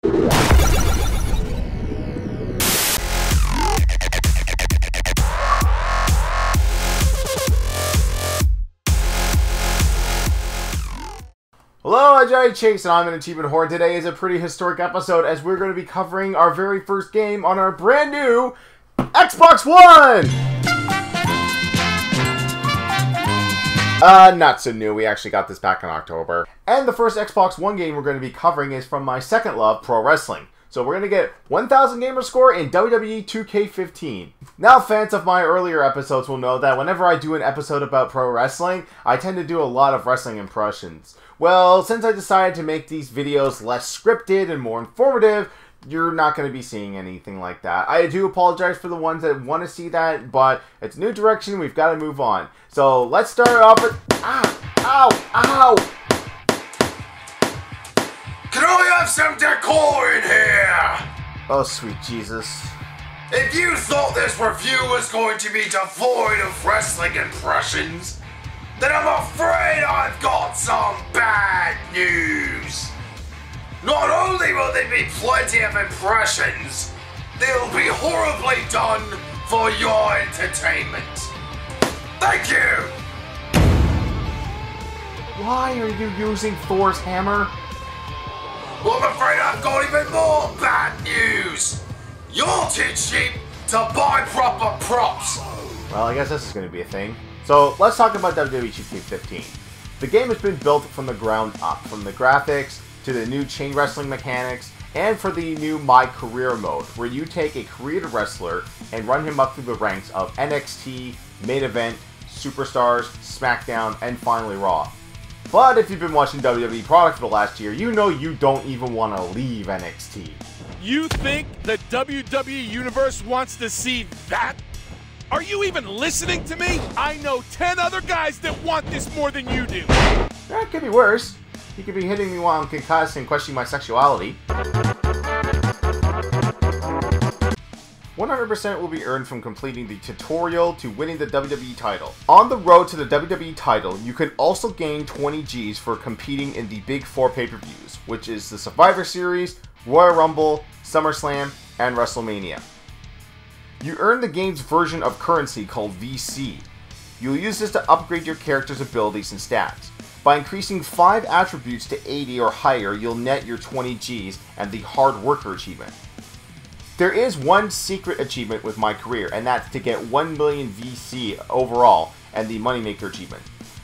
Hello, I'm Johnny Chase, and I'm an Achievement Whore. Today is a pretty historic episode as we're going to be covering our very first game on our brand new Xbox One! Not so new. We actually got this back in October. And the first Xbox One game we're going to be covering is from my second love, pro wrestling. So we're going to get 1,000 gamer score in WWE 2K15. Now, fans of my earlier episodes will know that whenever I do an episode about pro wrestling, I tend to do a lot of wrestling impressions. Well, since I decided to make these videos less scripted and more informative, you're not going to be seeing anything like that. I do apologize for the ones that want to see that, but it's a new direction, we've got to move on. So let's start off with... Ow! Can I have some decor in here? Oh, sweet Jesus. If you thought this review was going to be devoid of wrestling impressions, then I'm afraid I've got some bad news. Not only will there be plenty of impressions, they'll be horribly done for your entertainment. Thank you! Why are you using Thor's hammer? Well, I'm afraid I've got even more bad news. You're too cheap to buy proper props. Well, I guess this is going to be a thing. So, let's talk about WWE 2K15. The game has been built from the ground up, from the graphics, to the new chain wrestling mechanics, and for the new My Career mode, where you take a creative wrestler and run him up through the ranks of NXT, Main Event, Superstars, SmackDown, and finally Raw. But if you've been watching WWE product for the last year, you know you don't even want to leave NXT. You think the WWE Universe wants to see that? Are you even listening to me? I know 10 other guys that want this more than you do. That could be worse. You could be hitting me while I'm concussed and questioning my sexuality. 100% will be earned from completing the tutorial to winning the WWE title. On the road to the WWE title, you can also gain 20 Gs for competing in the Big 4 pay-per-views, which is the Survivor Series, Royal Rumble, SummerSlam, and WrestleMania. You earn the game's version of currency called VC. You'll use this to upgrade your character's abilities and stats. By increasing 5 attributes to 80 or higher, you'll net your 20 Gs and the Hard Worker achievement. There is one secret achievement with My Career, and that's to get 1 million VC overall and the Moneymaker achievement.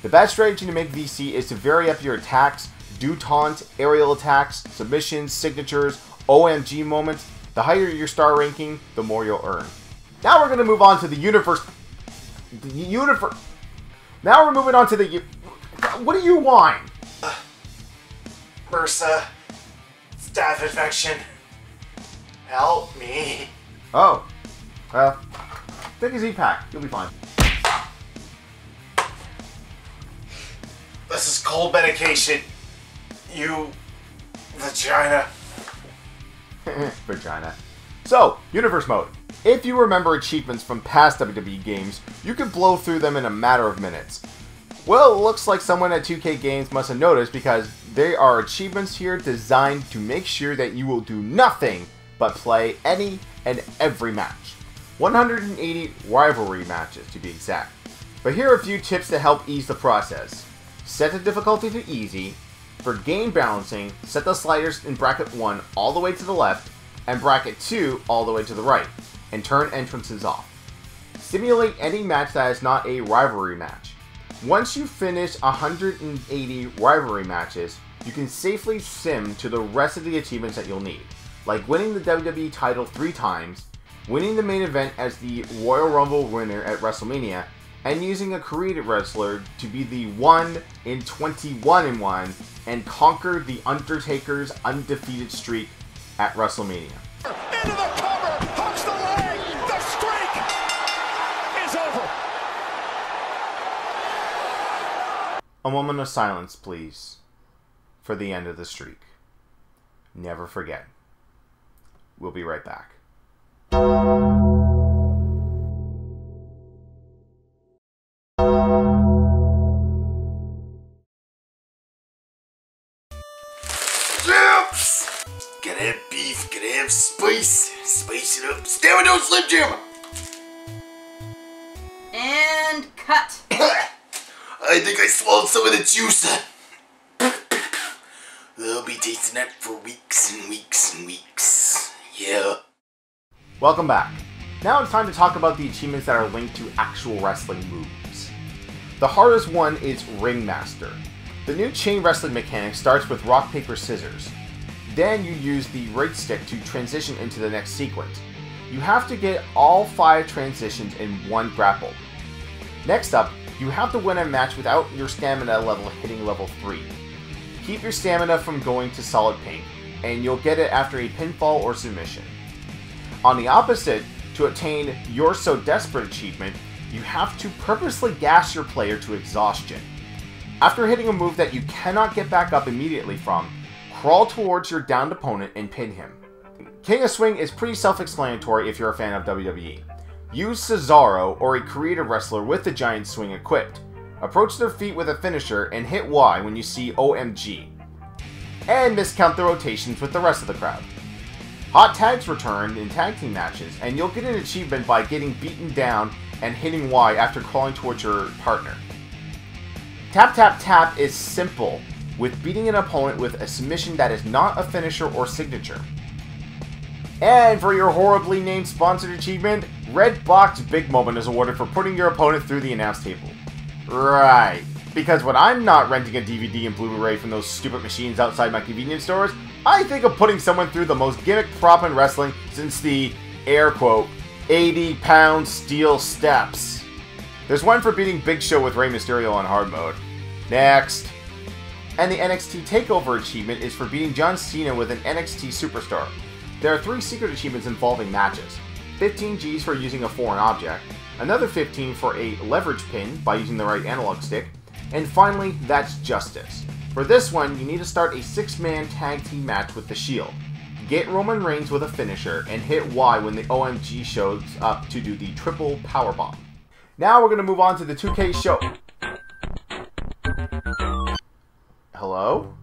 The best strategy to make VC is to vary up your attacks, do taunts, aerial attacks, submissions, signatures, OMG moments. The higher your star ranking, the more you'll earn. Now we're going to move on to the universe. Now we're moving on to the... What do you want? MRSA. Staph infection. Help me. Oh. Well, take a Z-Pack. You'll be fine. This is cold medication. You... vagina. Vagina. So, Universe Mode. If you remember achievements from past WWE games, you can blow through them in a matter of minutes. Well, it looks like someone at 2K Games must have noticed because there are achievements here designed to make sure that you will do nothing but play any and every match. 180 rivalry matches to be exact. But here are a few tips to help ease the process. Set the difficulty to easy. For game balancing, set the sliders in bracket 1 all the way to the left and bracket 2 all the way to the right, and turn entrances off. Simulate any match that is not a rivalry match. Once you finish 180 rivalry matches, you can safely sim to the rest of the achievements that you'll need, like winning the WWE title 3 times, winning the main event as the Royal Rumble winner at WrestleMania, and using a creative wrestler to be the 1 in 21-1 and conquer the Undertaker's undefeated streak at WrestleMania. Into the cover, hooks the leg, the streak is over. A moment of silence, please, for the end of the streak. Never forget. We'll be right back. Get have beef? Can I have spice? Spice it up. Stand no Slim Jim! And cut. I think I swallowed some of the juice. I'll be tasting that for weeks and weeks and weeks. Yeah. Welcome back. Now it's time to talk about the achievements that are linked to actual wrestling moves. The hardest one is Ringmaster. The new chain wrestling mechanic starts with rock, paper, scissors. Then you use the right stick to transition into the next sequence. You have to get all 5 transitions in one grapple. Next up, you have to win a match without your stamina level hitting level 3. Keep your stamina from going to solid pink, and you'll get it after a pinfall or submission. On the opposite, to obtain You're So Desperate achievement, you have to purposely gas your player to exhaustion. After hitting a move that you cannot get back up immediately from, crawl towards your downed opponent and pin him. King of Swing is pretty self-explanatory if you're a fan of WWE. Use Cesaro or a creative wrestler with the giant swing equipped. Approach their feet with a finisher and hit Y when you see OMG. And miscount the rotations with the rest of the crowd. Hot tags return in tag team matches, and you'll get an achievement by getting beaten down and hitting Y after crawling towards your partner. Tap Tap Tap is simple, with beating an opponent with a submission that is not a finisher or signature. And for your horribly named sponsored achievement, Red Box Big Moment is awarded for putting your opponent through the announce table. Right, because when I'm not renting a DVD and Blu-ray from those stupid machines outside my convenience stores, I think of putting someone through the most gimmick prop in wrestling since the, air quote, 80-pound steel steps. There's one for beating Big Show with Rey Mysterio on hard mode. Next. And the NXT TakeOver achievement is for beating John Cena with an NXT Superstar. There are 3 secret achievements involving matches. 15 Gs for using a foreign object, another 15 for a leverage pin by using the right analog stick, and finally, that's Justice. For this one, you need to start a 6-man tag team match with The Shield. Get Roman Reigns with a finisher, and hit Y when the OMG shows up to do the triple powerbomb. Now we're going to move on to the 2K show. Hello?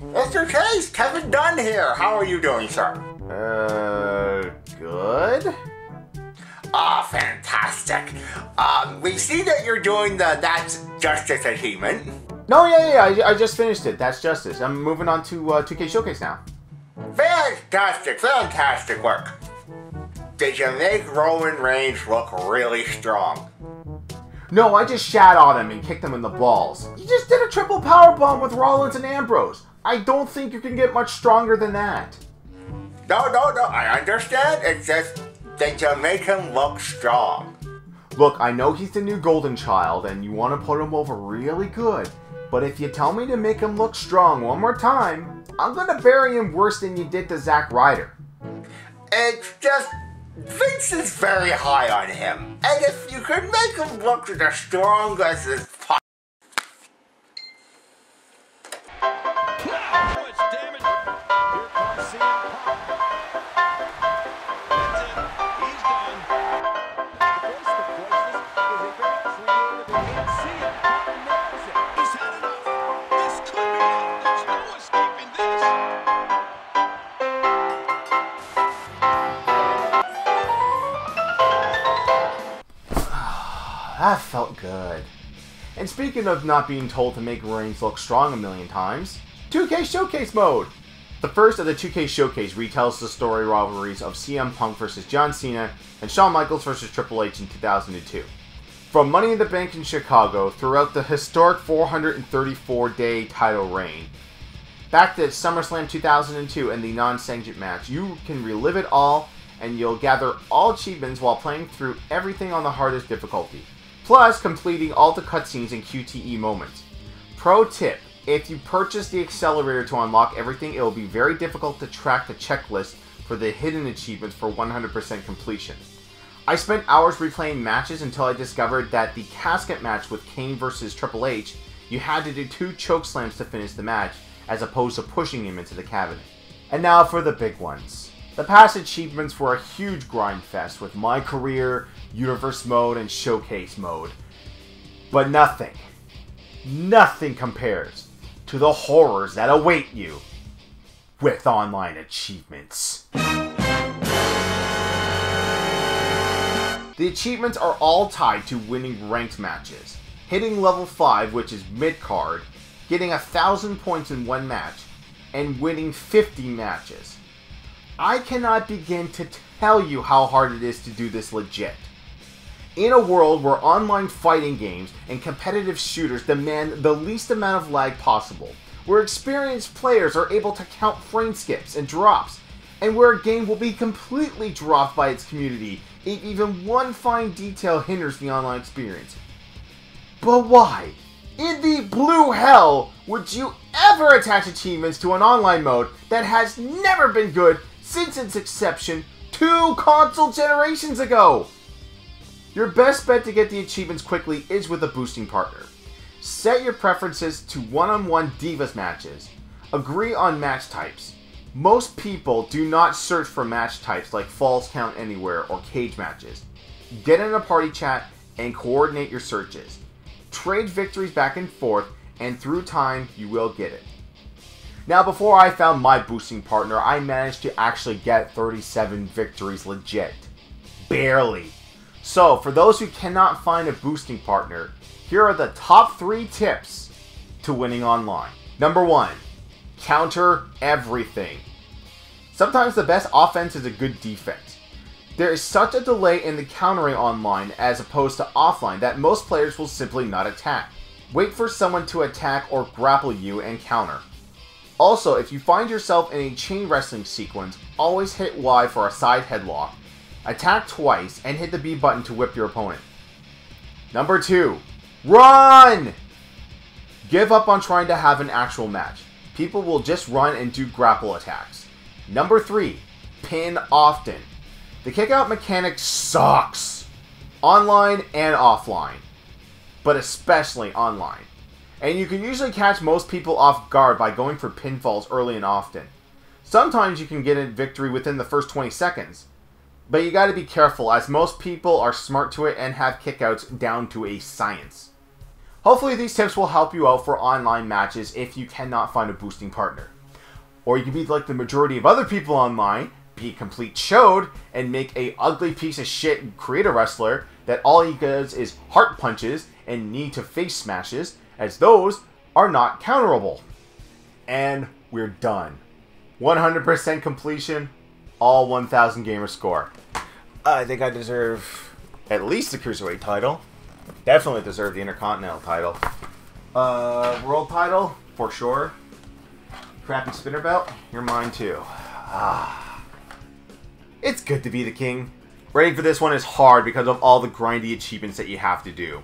Mr. Case, Kevin Dunn here. How are you doing, sir? Good? Ah, fantastic. We see that you're doing the That's Justice achievement. No, yeah, I just finished it. That's Justice. I'm moving on to 2K Showcase now. Fantastic work. Did you make Roman Reigns look really strong? No, I just shat on him and kicked him in the balls. You just did a triple powerbomb with Rollins and Ambrose. I don't think you can get much stronger than that. No, I understand. It's just, did you make him look strong? Look, I know he's the new golden child and you want to put him over really good. But if you tell me to make him look strong one more time, I'm going to bury him worse than you did to Zack Ryder. It's just, Vince is very high on him. And if you could make him look the strongest as possible. That felt good. And speaking of not being told to make Reigns look strong a million times, 2K Showcase mode! The first of the 2K Showcase retells the story rivalries of CM Punk vs. John Cena and Shawn Michaels vs. Triple H in 2002. From Money in the Bank in Chicago throughout the historic 434-day title reign, back to SummerSlam 2002 and the non-sanctioned match, you can relive it all and you'll gather all achievements while playing through everything on the hardest difficulty, plus completing all the cutscenes and QTE moments. Pro tip, if you purchase the accelerator to unlock everything, it will be very difficult to track the checklist for the hidden achievements for 100% completion. I spent hours replaying matches until I discovered that the casket match with Kane vs. Triple H, you had to do 2 chokeslams to finish the match, as opposed to pushing him into the cabinet. And now for the big ones. The past achievements were a huge grind fest with My Career, Universe Mode, and Showcase Mode. But nothing compares to the horrors that await you with online achievements. The achievements are all tied to winning ranked matches, hitting level 5, which is mid-card, getting 1,000 points in one match, and winning 50 matches. I cannot begin to tell you how hard it is to do this legit. In a world where online fighting games and competitive shooters demand the least amount of lag possible, where experienced players are able to count frame skips and drops, and where a game will be completely dropped by its community if even one fine detail hinders the online experience. But why, in the blue hell, would you ever attach achievements to an online mode that has never been good since its inception 2 console generations ago? Your best bet to get the achievements quickly is with a boosting partner. Set your preferences to one-on-one Divas matches. Agree on match types. Most people do not search for match types like Falls Count Anywhere or cage matches. Get in a party chat and coordinate your searches. Trade victories back and forth, and through time, you will get it. Now, before I found my boosting partner, I managed to actually get 37 victories legit. Barely. So, for those who cannot find a boosting partner, here are the top 3 tips to winning online. Number 1. Counter everything. Sometimes the best offense is a good defense. There is such a delay in the countering online as opposed to offline that most players will simply not attack. Wait for someone to attack or grapple you and counter. Also, if you find yourself in a chain wrestling sequence, always hit Y for a side headlock, attack twice, and hit the B button to whip your opponent. Number 2. Run! Give up on trying to have an actual match. People will just run and do grapple attacks. Number 3. Pin often. The kickout mechanic sucks. Online and offline. But especially online. And you can usually catch most people off guard by going for pinfalls early and often. Sometimes you can get a victory within the first 20 seconds. But you gotta be careful as most people are smart to it and have kickouts down to a science. Hopefully these tips will help you out for online matches if you cannot find a boosting partner. Or you can be like the majority of other people online, be a complete chode, and make a ugly piece of shit creator wrestler that all he does is heart punches and knee to face smashes, as those are not counterable. And we're done. 100% completion, all 1,000 gamer score. I think I deserve at least the Cruiserweight title. Definitely deserve the Intercontinental title. World title, for sure. Crappy spinner belt, you're mine too. It's good to be the king. Rating for this one is hard because of all the grindy achievements that you have to do.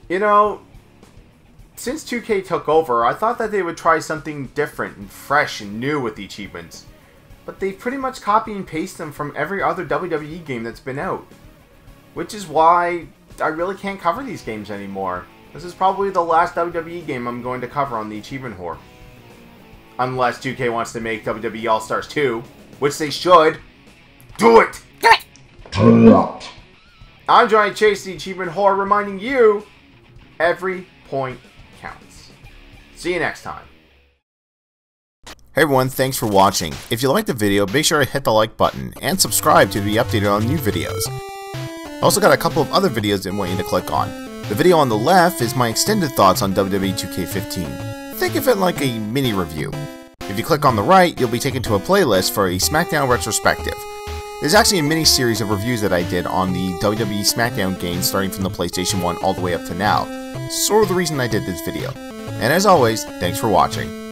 You know, since 2K took over, I thought that they would try something different and fresh and new with the achievements. But they pretty much copy and paste them from every other WWE game that's been out. Which is why I really can't cover these games anymore. This is probably the last WWE game I'm going to cover on the Achievement Whore. Unless 2K wants to make WWE All-Stars 2, which they should. Do it! Do it! I'm Johnny Chase, the Achievement Whore, reminding you, every point counts. See you next time. Hey everyone, thanks for watching. If you liked the video, make sure to hit the like button and subscribe to be updated on new videos. I also got a couple of other videos I want you to click on. The video on the left is my extended thoughts on WWE 2K15. Think of it like a mini review. If you click on the right, you'll be taken to a playlist for a SmackDown retrospective. There's actually a mini series of reviews that I did on the WWE SmackDown games starting from the PlayStation 1 all the way up to now. Sort of the reason I did this video. And as always, thanks for watching.